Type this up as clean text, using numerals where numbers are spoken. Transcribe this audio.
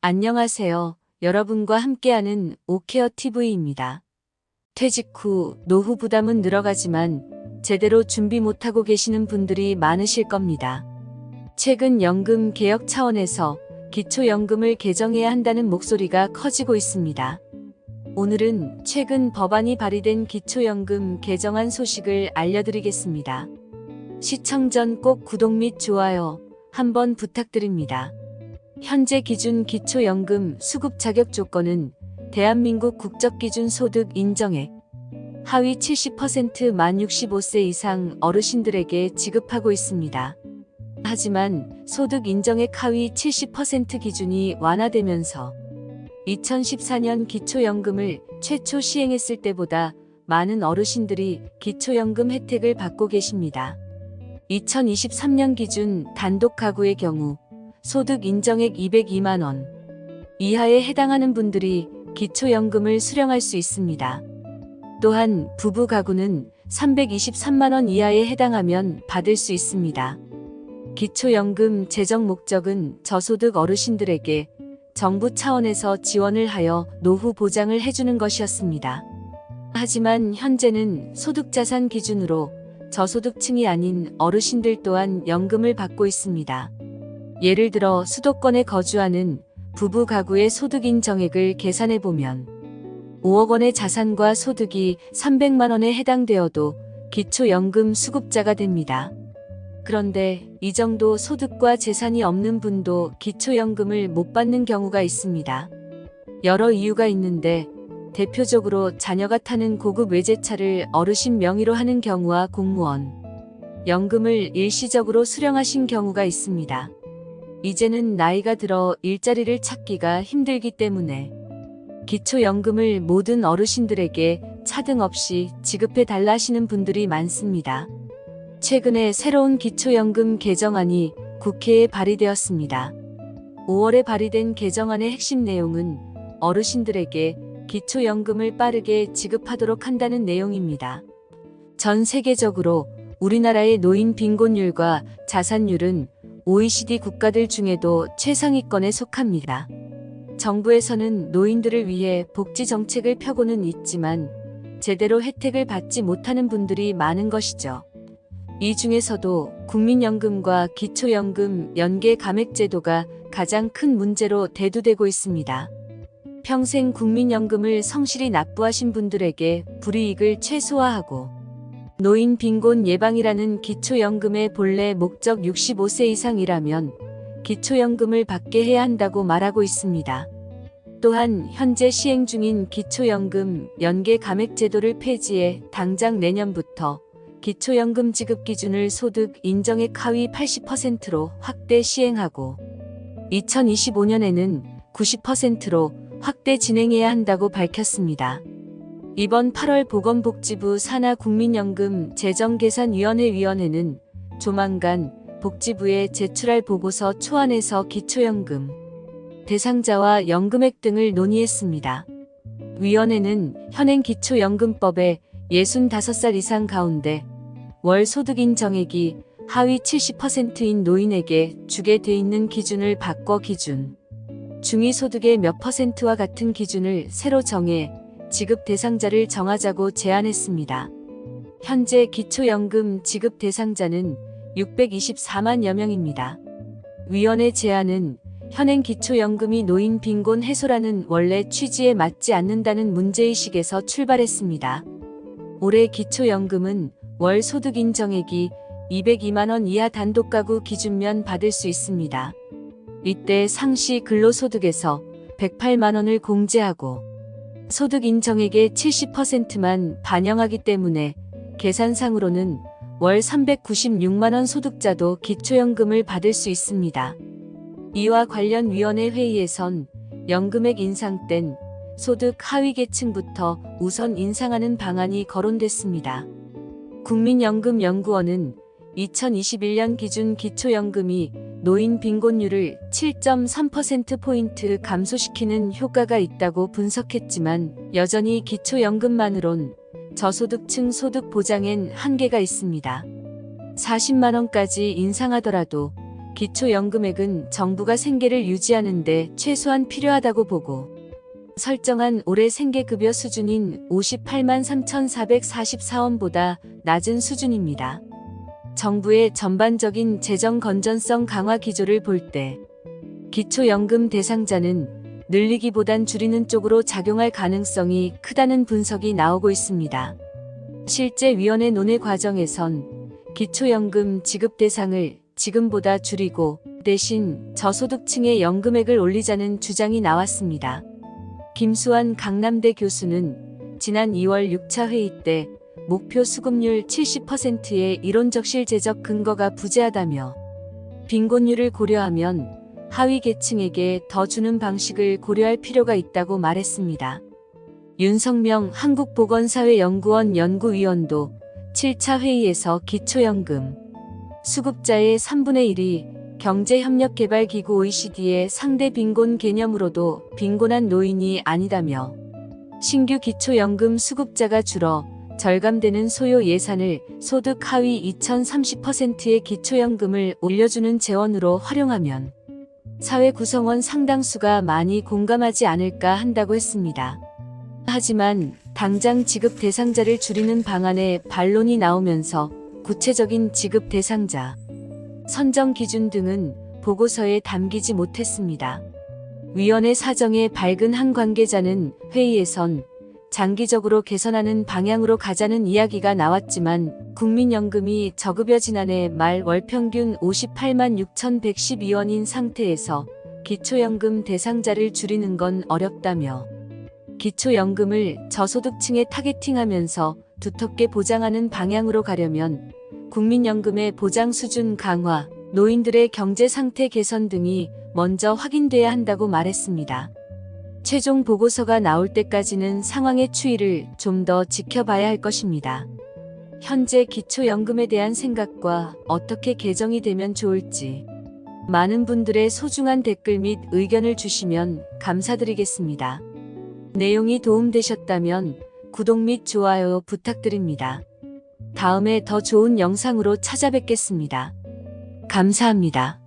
안녕하세요. 여러분과 함께하는 오케어 TV입니다. 퇴직 후 노후 부담은 늘어가지만 제대로 준비 못하고 계시는 분들이 많으실 겁니다. 최근 연금 개혁 차원에서 기초연금을 개정해야 한다는 목소리가 커지고 있습니다. 오늘은 최근 법안이 발의된 기초연금 개정안 소식을 알려드리겠습니다. 시청 전 꼭 구독 및 좋아요 한번 부탁드립니다. 현재 기준 기초연금 수급 자격 조건은 대한민국 국적기준 소득 인정액 하위 70% 만 65세 이상 어르신들에게 지급하고 있습니다. 하지만 소득 인정액 하위 70% 기준이 완화되면서 2014년 기초연금을 최초 시행했을 때보다 많은 어르신들이 기초연금 혜택을 받고 계십니다. 2023년 기준 단독 가구의 경우 소득 인정액 202만 원 이하에 해당하는 분들이 기초연금을 수령할 수 있습니다. 또한 부부 가구는 323만 원 이하에 해당하면 받을 수 있습니다. 기초연금 제정 목적은 저소득 어르신들에게 정부 차원에서 지원을 하여 노후 보장을 해주는 것이었습니다. 하지만 현재는 소득자산 기준으로 저소득층이 아닌 어르신들 또한 연금을 받고 있습니다. 예를 들어 수도권에 거주하는 부부 가구의 소득 인정액을 계산해보면 5억 원의 자산과 소득이 300만 원에 해당되어도 기초연금 수급자가 됩니다. 그런데 이 정도 소득과 재산이 없는 분도 기초연금을 못 받는 경우가 있습니다. 여러 이유가 있는데 대표적으로 자녀가 타는 고급 외제차를 어르신 명의로 하는 경우와 공무원, 연금을 일시적으로 수령하신 경우가 있습니다. 이제는 나이가 들어 일자리를 찾기가 힘들기 때문에 기초연금을 모든 어르신들에게 차등 없이 지급해 달라 하시는 분들이 많습니다. 최근에 새로운 기초연금 개정안이 국회에 발의되었습니다. 5월에 발의된 개정안의 핵심 내용은 어르신들에게 기초연금을 빠르게 지급하도록 한다는 내용입니다. 전 세계적으로 우리나라의 노인 빈곤율과 자산율은 OECD 국가들 중에도 최상위권에 속합니다. 정부에서는 노인들을 위해 복지 정책을 펴고는 있지만 제대로 혜택을 받지 못하는 분들이 많은 것이죠. 이 중에서도 국민연금과 기초연금 연계 감액제도가 가장 큰 문제로 대두되고 있습니다. 평생 국민연금을 성실히 납부하신 분들에게 불이익을 최소화하고 노인 빈곤 예방이라는 기초연금의 본래 목적 65세 이상이라면 기초연금을 받게 해야 한다고 말하고 있습니다. 또한 현재 시행 중인 기초연금 연계 감액제도를 폐지해 당장 내년부터 기초연금 지급 기준을 소득 인정액 하위 80%로 확대 시행하고 2025년에는 90%로 확대 진행해야 한다고 밝혔습니다. 이번 8월 보건복지부 산하국민연금 재정계산위원회 위원회는 조만간 복지부에 제출할 보고서 초안에서 기초연금 대상자와 연금액 등을 논의했습니다. 위원회는 현행 기초연금법에 65살 이상 가운데 월 소득 인정액이 하위 70%인 노인에게 주게 돼 있는 기준을 바꿔 기준 중위소득의 몇 %와 같은 기준을 새로 정해 지급 대상자를 정하자고 제안했습니다. 현재 기초연금 지급 대상자는 624만여 명입니다. 위원회 제안은 현행 기초연금이 노인 빈곤 해소라는 원래 취지에 맞지 않는다는 문제의식에서 출발했습니다. 올해 기초연금은 월 소득 인정액이 202만 원 이하 단독가구 기준면 받을 수 있습니다. 이때 상시 근로소득에서 108만 원을 공제하고 소득 인정액의 70%만 반영하기 때문에 계산상으로는 월 396만 원 소득자도 기초연금을 받을 수 있습니다. 이와 관련 위원회 회의에선 연금액 인상 땐 소득 하위 계층부터 우선 인상하는 방안이 거론됐습니다. 국민연금연구원은 2021년 기준 기초연금이 노인 빈곤율을 7.3%포인트 감소시키는 효과가 있다고 분석했지만 여전히 기초연금만으론 저소득층 소득 보장엔 한계가 있습니다. 40만 원까지 인상하더라도 기초연금액은 정부가 생계를 유지하는 데 최소한 필요하다고 보고 설정한 올해 생계급여 수준인 58만 3,444원보다 낮은 수준입니다. 정부의 전반적인 재정 건전성 강화 기조를 볼 때 기초연금 대상자는 늘리기보단 줄이는 쪽으로 작용할 가능성이 크다는 분석이 나오고 있습니다. 실제 위원회 논의 과정에선 기초연금 지급 대상을 지금보다 줄이고 대신 저소득층의 연금액을 올리자는 주장이 나왔습니다. 김수환 강남대 교수는 지난 2월 6차 회의 때 목표 수급률 70%의 이론적 실제적 근거가 부재하다며 빈곤율을 고려하면 하위 계층에게 더 주는 방식을 고려할 필요가 있다고 말했습니다. 윤석명 한국보건사회연구원 연구위원도 7차 회의에서 기초연금 수급자의 3분의 1이 경제협력개발기구 OECD의 상대 빈곤 개념으로도 빈곤한 노인이 아니다며 신규 기초연금 수급자가 줄어 절감되는 소요 예산을 소득 하위 2030%의 기초연금을 올려주는 재원으로 활용하면 사회 구성원 상당수가 많이 공감하지 않을까 한다고 했습니다. 하지만 당장 지급 대상자를 줄이는 방안에 반론이 나오면서 구체적인 지급 대상자, 선정 기준 등은 보고서에 담기지 못했습니다. 위원회 사정에 밝은 한 관계자는 회의에선 장기적으로 개선하는 방향으로 가자는 이야기가 나왔지만 국민연금이 저급여 지난해 말 월평균 58만 6,112원인 상태에서 기초연금 대상자를 줄이는 건 어렵다며 기초연금을 저소득층에 타겟팅하면서 두텁게 보장하는 방향으로 가려면 국민연금의 보장 수준 강화, 노인들의 경제 상태 개선 등이 먼저 확인돼야 한다고 말했습니다. 최종 보고서가 나올 때까지는 상황의 추이를 좀 더 지켜봐야 할 것입니다. 현재 기초연금에 대한 생각과 어떻게 개정이 되면 좋을지 많은 분들의 소중한 댓글 및 의견을 주시면 감사드리겠습니다. 내용이 도움되셨다면 구독 및 좋아요 부탁드립니다. 다음에 더 좋은 영상으로 찾아뵙겠습니다. 감사합니다.